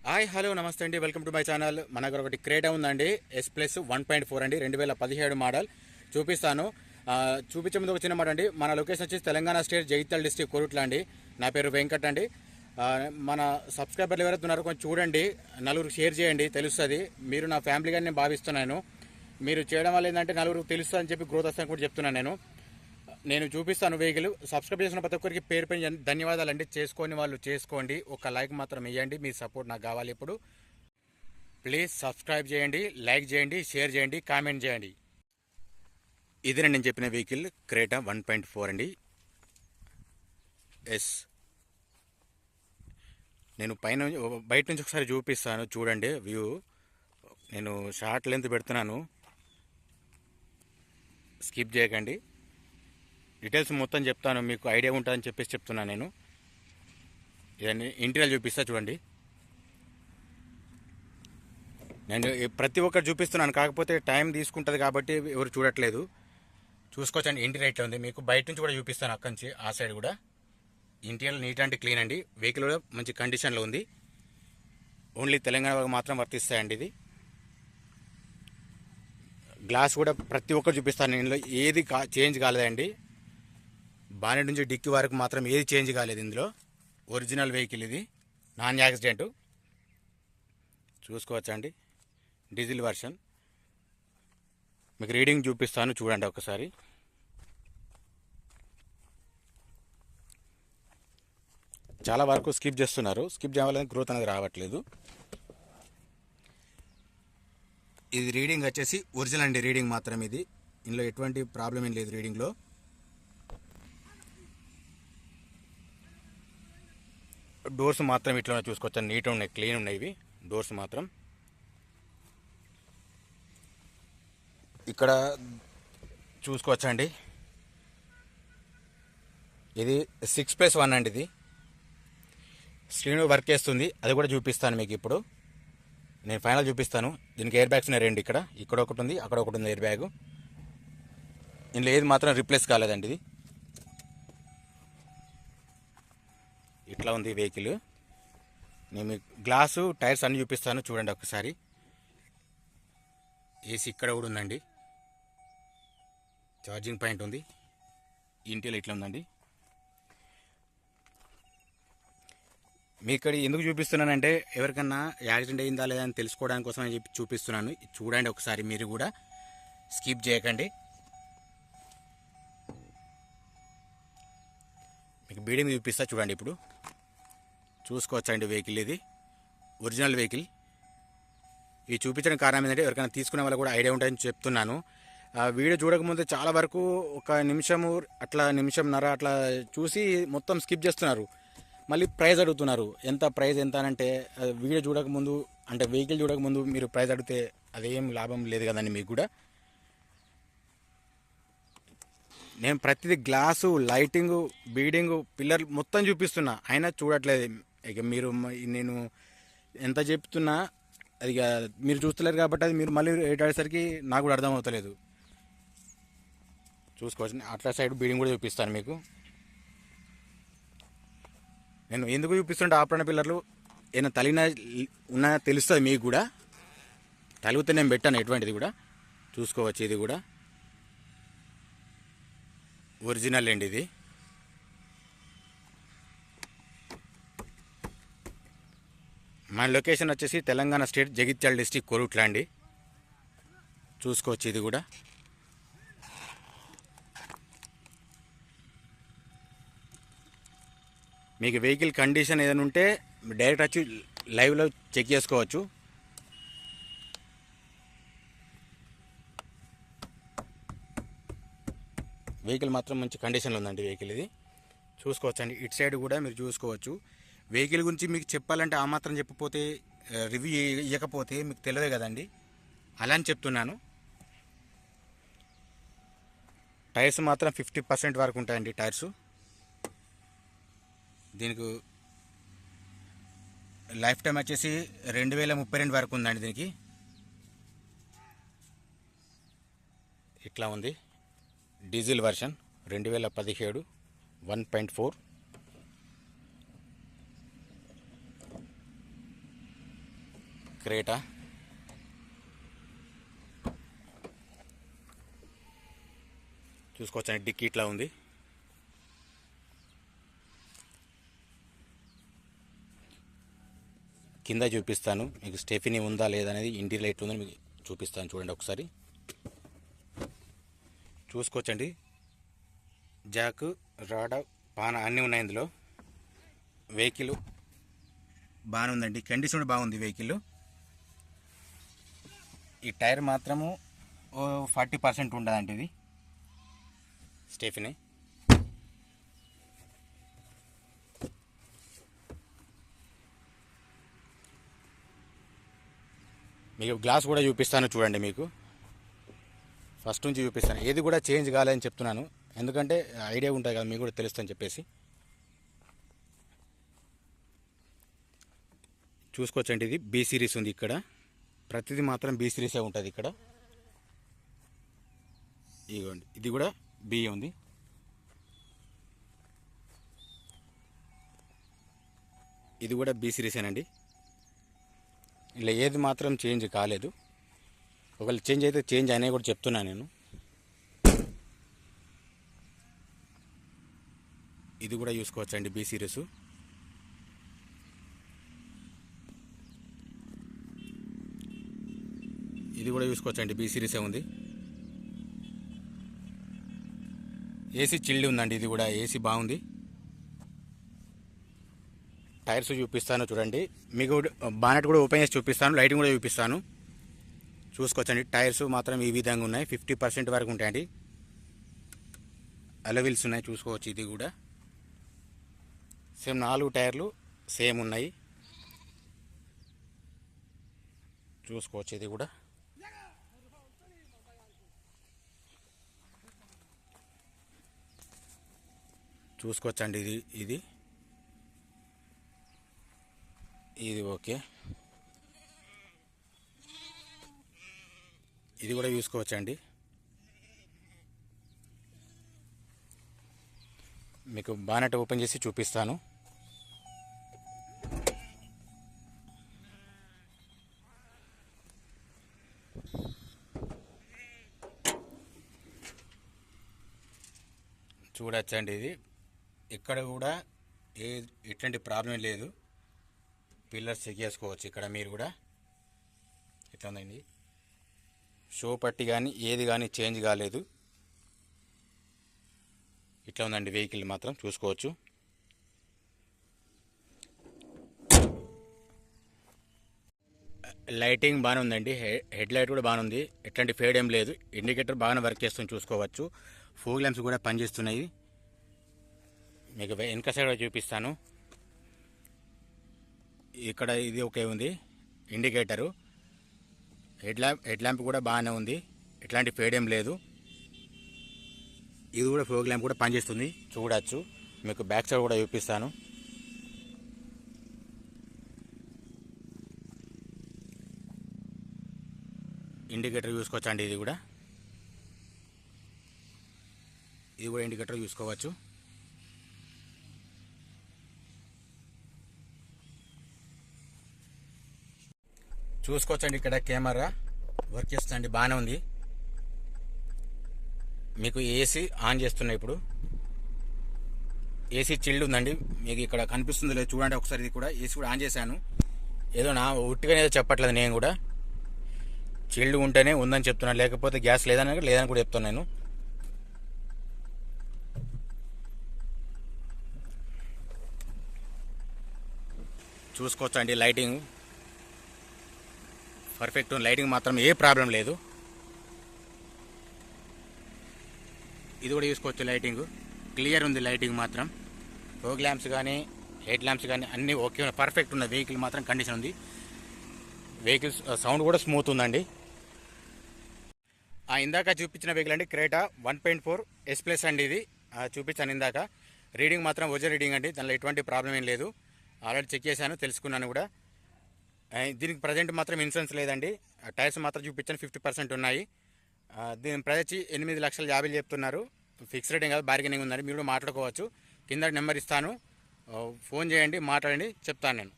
Hi hello నమస్తే అండి, welcome to my channel. మన దగ్గర ఒకటి క్రేటా ఉందండి, S+ 1.4 అండి, 2017 మోడల్ చూపిస్తాను. చూపించే ముందు ఒక చిన్న మాట అండి. మన లొకేషన్ వచ్చేసి తెలంగాణ స్టేట్, జగిత్యాల డిస్ట్రిక్ట్, కోరుట్ల అండి. నా పేరు వెంకట్ అండి. మన సబ్స్క్రైబర్లు ఎవరైతే ఉన్నారో కొంచెం చూడండి, నలుగురు షేర్ చేయండి, తెలుస్తుంది. మీరు నా ఫ్యామిలీగా నేను భావిస్తున్నాను. మీరు చేయడం వల్ల ఏంటంటే నలుగురు తెలుస్తుంది అని చెప్పి గ్రోత్ వస్తుందని కూడా చెప్తున్నాను. నేను చూపిస్తాను వెహికల్. సబ్స్క్రైబ్ చేసిన ప్రతి ఒక్కరికి పేరు పైన ధన్యవాదాలు అండి. చేసుకొని వాళ్ళు చేసుకోండి, ఒక లైక్ మాత్రం ఇవ్వండి, మీ సపోర్ట్ నాకు కావాలి. ఇప్పుడు ప్లీజ్ సబ్స్క్రైబ్ చేయండి, లైక్ చేయండి, షేర్ చేయండి, కామెంట్ చేయండి. ఇదే నేను చెప్పిన వెహికల్ క్రేటా 1.4 అండి. ఎస్, నేను పైన బయట నుంచి ఒకసారి చూపిస్తాను, చూడండి వ్యూ. నేను షార్ట్ లెంత్ పెడుతున్నాను, స్కిప్ చేయకండి. డీటెయిల్స్ మొత్తం చెప్తాను, మీకు ఐడియా ఉంటుందని చెప్పేసి చెప్తున్నాను. నేను ఇవన్నీ ఇంటీరియర్ చూపిస్తా చూడండి. నేను ప్రతి ఒక్కటి చూపిస్తున్నాను, కాకపోతే టైం తీసుకుంటుంది కాబట్టి ఎవరు చూడట్లేదు. చూసుకోవచ్చండి, ఇంటీరియర్ ఇట్లా ఉంది. మీకు బయట నుంచి కూడా చూపిస్తాను, అక్కడి నుంచి ఆ సైడ్ కూడా. ఇంటీరియర్ నీట్ అండ్ క్లీన్ అండి. వెహికల్ కూడా మంచి కండిషన్లో ఉంది. ఓన్లీ తెలంగాణ వాళ్ళకి మాత్రం వర్తిస్తాయండి ఇది. గ్లాస్ కూడా ప్రతి ఒక్కరు చూపిస్తాను. ఇందులో ఏది చేంజ్ కాలేదండి. బానెట్ నుంచి డిక్కి వరకు మాత్రం ఏది చేంజ్ కాలేదు. ఇందులో ఒరిజినల్ వెహికల్ ఇది, నాన్ యాక్సిడెంట్. చూసుకోవచ్చండి, డీజిల్ వర్షన్. మీకు రీడింగ్ చూపిస్తాను, చూడండి ఒకసారి. చాలా వరకు స్కిప్ చేస్తున్నారు, స్కిప్ చేయాలని గ్రోత్ అనేది రావట్లేదు. ఇది రీడింగ్ వచ్చేసి ఒరిజినల్ అండి, రీడింగ్ మాత్రం ఇది. ఇందులో ఎటువంటి ప్రాబ్లం ఏం లేదు రీడింగ్లో. డోర్స్ మాత్రం ఇట్లా చూసుకోవచ్చు, నీట్గా ఉన్నాయి, క్లీన్ ఉన్నాయి ఇవి డోర్స్ మాత్రం. ఇక్కడ చూసుకోవచ్చండి, ఇది 6+1 అండి. ఇది స్క్రీన్ వర్క్ చేస్తుంది, అది కూడా చూపిస్తాను మీకు ఇప్పుడు. నేను ఫైనల్ చూపిస్తాను. దీనికి ఎయిర్ బ్యాగ్స్ ఉన్నాయి రెండు, ఇక్కడ ఒకటి ఉంది, అక్కడ ఒకటి ఉంది ఎయిర్ బ్యాగ్. ఇందులో ఏది మాత్రం రిప్లేస్ కాలేదండి. ఇది ఇట్లా ఉంది వెహికల్. నేను మీకు గ్లాసు, టైర్స్ అన్నీ చూపిస్తాను, చూడండి ఒకసారి. ఏసీ ఇక్కడ కూడా ఉందండి, ఛార్జింగ్ పాయింట్ ఉంది. ఇంటీరియర్ ఇట్లా ఉందండి. మీ ఇక్కడ ఎందుకు చూపిస్తున్నానంటే, ఎవరికన్నా యాక్సిడెంట్ అయిందా లేదా అని తెలుసుకోవడానికి కోసం అని చెప్పి చూపిస్తున్నాను. చూడండి ఒకసారి, మీరు కూడా స్కిప్ చేయకండి. మీకు బీడింగ్ చూపిస్తా చూడండి. ఇప్పుడు చూసుకోవచ్చండి, వెహికల్ ఇది ఒరిజినల్ వెహికల్. ఇది చూపించడం కారణం ఏంటంటే, ఎవరికైనా తీసుకునే వాళ్ళు కూడా ఐడియా ఉంటుందని చెప్తున్నాను. వీడియో చూడకముందు చాలా వరకు ఒక నిమిషము అట్లా, నిమిషంన్నర అట్లా చూసి మొత్తం స్కిప్ చేస్తున్నారు. మళ్ళీ ప్రైస్ అడుగుతున్నారు, ఎంత ప్రైస్ ఎంత అని. అంటే వీడియో చూడకముందు, అంటే వెహికల్ చూడకముందు మీరు ప్రైస్ అడిగితే అదేం లాభం లేదు కదండి మీకు కూడా. నేను ప్రతిదీ గ్లాసు, లైటింగు, బీడింగు, పిల్లర్ మొత్తం చూపిస్తున్నా, అయినా చూడట్లేదు. ఇక మీరు, నేను ఎంత చెప్తున్నా అది మీరు చూస్తలేరు కాబట్టి, అది మీరు మళ్ళీ రేట్ అయ్యేసరికి నాకు కూడా అర్థమవుతలేదు. చూసుకోవచ్చు, అట్లా సైడ్ బీడింగ్ కూడా చూపిస్తాను మీకు. నేను ఎందుకు చూపిస్తుంటే, ఆపరణ పిల్లర్లు ఏమైనా తలిన ఉన్నా తెలుస్తుంది మీకు కూడా. తలిగితే నేను పెట్టాను ఎటువంటిది కూడా. చూసుకోవచ్చు, ఇది కూడా ఒరిజినల్ అండి ఇది. మన లొకేషన్ వచ్చేసి తెలంగాణ స్టేట్, జగిత్యాల డిస్ట్రిక్ట్, కోరుట్ల అండి. చూసుకోవచ్చు, ఇది కూడా. మీకు వెహికల్ కండిషన్ ఏదైనా ఉంటే డైరెక్ట్ వచ్చి లైవ్లో చెక్ చేసుకోవచ్చు. వెహికల్ మాత్రం మంచి కండిషన్లో ఉందండి వెహికల్ ఇది. చూసుకోవచ్చండి, ఇటు సైడ్ కూడా మీరు చూసుకోవచ్చు. వెహికల్ గురించి మీకు చెప్పాలంటే, ఆ మాత్రం చెప్పకపోతే, రివ్యూ ఇవ్వకపోతే మీకు తెలియదు కదండి, అలా అని చెప్తున్నాను. టైర్స్ మాత్రం 50% వరకు ఉంటాయండి టైర్స్. దీనికి లైఫ్ టైం వచ్చేసి 2032 వరకు ఉందండి దీనికి. ఇట్లా ఉంది, డీజిల్ వర్షన్ 2017 1.4. క్రేటా. చూసుకోవచ్చండి, డిక్కీ ఇట్లా ఉంది. కింద చూపిస్తాను మీకు, స్టెఫినీ ఉందా లేదా అనేది, ఇంటీరియర్ ఎట్లా ఉందని మీకు చూపిస్తాను. చూడండి ఒకసారి చూసుకోవచ్చండి. జాక్, రాడ్, పాన అన్నీ ఉన్నాయి ఇందులో. వెహికల్ బాగానే ఉందండి, కండిషన్ కూడా బాగుంది వెహికల్. ఈ టైర్ మాత్రము 40% ఉండదండి ఇది స్టెఫినీ. మీకు గ్లాస్ కూడా చూపిస్తాను చూడండి. మీకు ఫస్ట్ నుంచి చూపిస్తాను, ఏది కూడా చేంజ్ కాలేదని చెప్తున్నాను, ఎందుకంటే ఐడియా ఉంటుంది కదా మీకు కూడా తెలుస్తుందని చెప్పేసి. చూసుకోవచ్చండి, ఇది బి సిరీస్ ఉంది ఇక్కడ, ప్రతిదీ మాత్రం బి సిరీసే ఉంటుంది ఇక్కడ. ఇదిగోండి, ఇది కూడా బి ఉంది. ఇది కూడా బి సిరీసేనండి. ఇలా ఏది మాత్రం చేంజ్ కాలేదు. ఒకవేళ చేంజ్ అయితే చేంజ్ అనే కూడా చెప్తున్నాను నేను. ఇది కూడా చూసుకోవచ్చండి, బి సిరీస్. ఇది కూడా చూసుకోవచ్చండి, బి సిరీసే ఉంది. ఏసీ చిల్డ్ ఉందండి, ఇది కూడా ఏసీ బాగుంది. టైర్స్ చూపిస్తాను చూడండి, మీకు బానెట్ కూడా ఓపెన్ చేసి చూపిస్తాను, లైటింగ్ కూడా చూపిస్తాను. చూసుకోవచ్చండి, టైర్స్ మాత్రం ఈ విధంగా ఉన్నాయి, 50% వరకు ఉంటాయండి. అలవిల్స్ ఉన్నాయి, చూసుకోవచ్చు. ఇది కూడా సేమ్ 4 టైర్లు సేమ్ ఉన్నాయి, చూసుకోవచ్చు. ఇది కూడా చూసుకోవచ్చండి, ఇది ఇది ఓకే. ఇది కూడా చూసుకోవచ్చండి. మీకు బానెట్ ఓపెన్ చేసి చూపిస్తాను. చూడొచ్చండి, ఇది ఇక్కడ కూడా ఎట్లాంటి ప్రాబ్లం లేదు. పిల్లర్స్ చెక్ చేసుకోవచ్చు ఇక్కడ మీరు కూడా. ఇట్లా ఉందండి, షో పట్టి కానీ ఏది కానీ చేంజ్ కాలేదు. ఇట్లా ఉందండి వెహికల్ మాత్రం, చూసుకోవచ్చు. లైటింగ్ బాగానే ఉందండి, హెడ్ లైట్ కూడా బాగానే ఉంది, ఎట్లాంటి ఫేడ్ ఏం లేదు. ఇండికేటర్ బాగానే వర్క్ చేస్తుంది, చూసుకోవచ్చు. ఫోగ్ ల్యాంప్స్ కూడా పనిచేస్తున్నాయి. మీకు వెనక సైడ్ చూపిస్తాను. ఇక్కడ ఇది ఒకే ఉంది ఇండికేటరు. హెడ్ ల్యాంప్ కూడా బాగానే ఉంది, ఎట్లాంటి ఫేడ్ ఏం లేదు. ఇది కూడా ఫోగ్ ల్యాంప్ కూడా పనిచేస్తుంది, చూడవచ్చు. మీకు బ్యాక్ సైడ్ కూడా చూపిస్తాను. ఇండికేటర్ చూసుకోవచ్చండి, ఇది కూడా ఇండికేటర్ చూసుకోవచ్చు. చూసుకోవచ్చండి, ఇక్కడ కెమెరా వర్క్ చేస్తుందండి, బాగానే ఉంది. మీకు ఏసీ ఆన్ చేస్తున్నా ఇప్పుడు. ఏసీ చిల్డ్ ఉందండి, మీకు ఇక్కడ కనిపిస్తుంది లేదు చూడండి ఒకసారి. ఇది కూడా ఏసీ కూడా ఆన్ చేశాను, ఏదో నా ఉట్టిగా ఏదో చెప్పట్లేదు, నేను కూడా చిల్డ్ ఉంటేనే ఉందని చెప్తున్నాను, లేకపోతే గ్యాస్ లేదని కూడా చెప్తాను నేను. చూసుకోవచ్చండి, లైటింగ్ పర్ఫెక్ట్, లైటింగ్ మాత్రం ఏ ప్రాబ్లం లేదు. ఇది కూడా చూసుకోవచ్చు, లైటింగ్ క్లియర్ ఉంది. లైటింగ్ మాత్రం ఫోగ్ ల్యాంప్స్ కానీ హెడ్ ల్యాంప్స్ కానీ అన్నీ ఓకే, పర్ఫెక్ట్ ఉన్న వెహికల్ మాత్రం కండిషన్ ఉంది. వెహికల్ సౌండ్ కూడా స్మూత్ ఉందండి. ఇందాక చూపించిన వెహికల్ అండి, క్రేటా 1.4 S+ అండి. ఇది చూపించాను ఇందాక. రీడింగ్ మాత్రం ఒరిజినల్ రీడింగ్ అండి, దానిలో ఎటువంటి ప్రాబ్లం ఏం లేదు. ఆల్రెడీ చెక్ చేశాను, తెలుసుకున్నాను కూడా. దీనికి ప్రజెంట్ మాత్రం ఇన్సూరెన్స్ లేదండి. టైర్స్ మాత్రం చూపించాను, 50% ఉన్నాయి. దీని ప్రైస్ 8,50,000 చెప్తున్నారు. ఫిక్స్ రేటింగ్ కాదు, బార్గెనింగ్ ఉందండి. మీరు కూడా మాట్లాడుకోవచ్చు. కింద నెంబర్ ఇస్తాను, ఫోన్ చేయండి, మాట్లాడండి, చెప్తాను నేను.